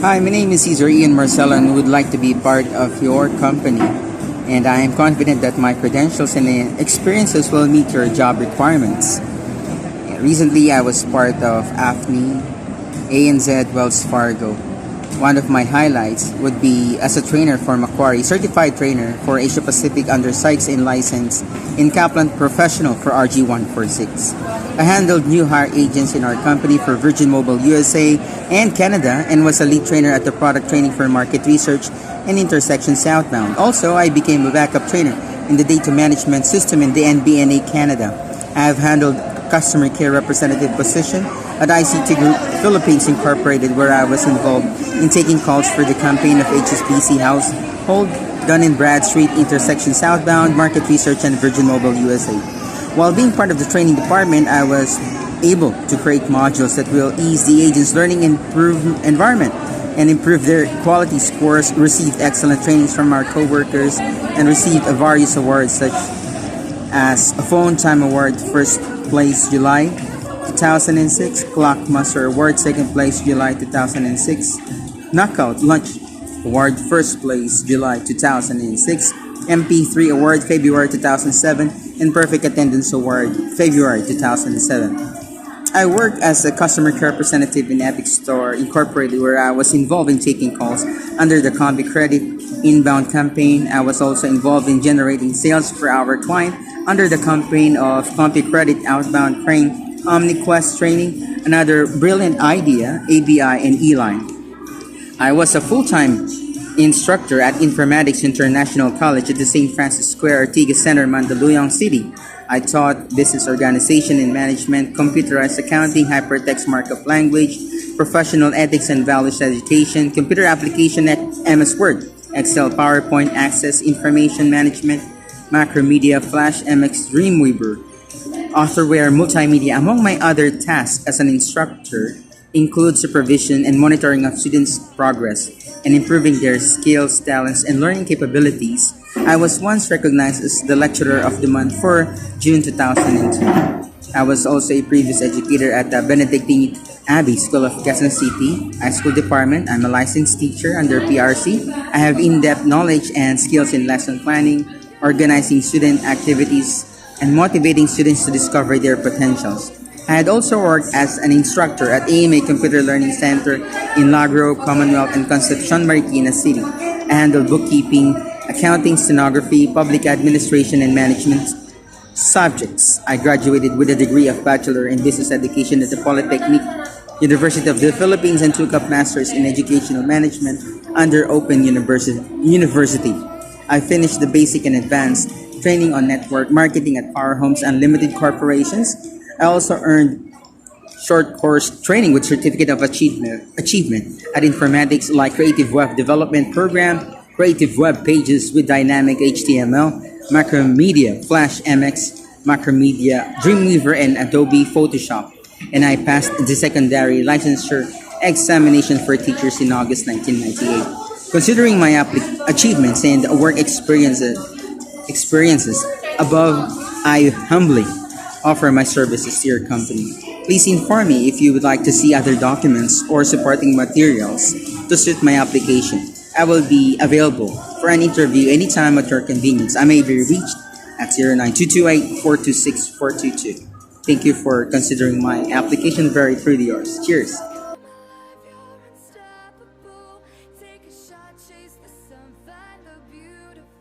Hi, my name is caesarianmarcelo and would like to be part of your company. And I am confident that my credentials and experiences will meet your job requirements. Recently, I was part of AFNI, ANZ, Wells Fargo. One of my highlights would be as a trainer for Macquarie, Certified Trainer for Asia Pacific under Sykes and license in Kaplan Professional for RG146. I handled new hire agents in our company for Virgin Mobile USA and Canada and was a lead trainer at the product training for market research and intersection southbound. Also, I became a backup trainer in the data management system in the NBNA Canada. I have handled customer care representative position at ICT Group Philippines Incorporated, where I was involved in taking calls for the campaign of HSBC Household, Dun & Bradstreet intersection southbound, market research, and Virgin Mobile USA. While being part of the training department, I was able to create modules that will ease the agents' learning environment and improve their quality scores, received excellent trainings from our co-workers, and received various awards such as a Phone Time Award, first place July 2006, Clock Master Award, second place July 2006, Knockout Lunch Award, first place July 2006, MP3 Award, February 2007, and Perfect Attendance Award, February 2007. I worked as a customer care representative in Epic Store Incorporated, where I was involved in taking calls under the Combi Credit inbound campaign. I was also involved in generating sales for our client under the campaign of Combi Credit outbound Crane OmniQuest training, another brilliant idea, ABI and E-Line. I was a full-time instructor at Informatics International College at the St. Francis Square Ortigas Center, Mandaluyong City. I taught business organization and management, computerized accounting, hypertext markup language, professional ethics and values education, computer application at MS Word, Excel, PowerPoint, Access, information management, Macromedia, Flash, MX, Dreamweaver, Authorware, Multimedia. Among my other tasks as an instructor include supervision and monitoring of students' progress and improving their skills, talents, and learning capabilities. I was once recognized as the Lecturer of the Month for June 2002. I was also a previous educator at the Benedictine Abbey School of Quezon City High School Department. I'm a licensed teacher under PRC. I have in-depth knowledge and skills in lesson planning, organizing student activities, and motivating students to discover their potentials. I had also worked as an instructor at AMA Computer Learning Center in Lagro, Commonwealth, and Concepcion, Marikina City. I handled bookkeeping, accounting, stenography, public administration, and management subjects. I graduated with a degree of Bachelor in Business Education at the Polytechnic University of the Philippines and took up Masters in Educational Management under Open University. I finished the basic and advanced training on network marketing at Power Homes Unlimited Corporations. I also earned short course training with Certificate of Achievement at Informatics like Creative Web Development Program, Creative Web Pages with Dynamic HTML, Macromedia, Flash MX, Macromedia, Dreamweaver, and Adobe Photoshop. And I passed the secondary licensure examination for teachers in August 1998. Considering my achievements and work experiences above, I humbly offer my services to your company. Please inform me if you would like to see other documents or supporting materials to suit my application. I will be available for an interview anytime at your convenience. I may be reached at 09228426 Thank you for considering my application. Very truly yours. Cheers. Take a shot, chase the sun, find the beautiful.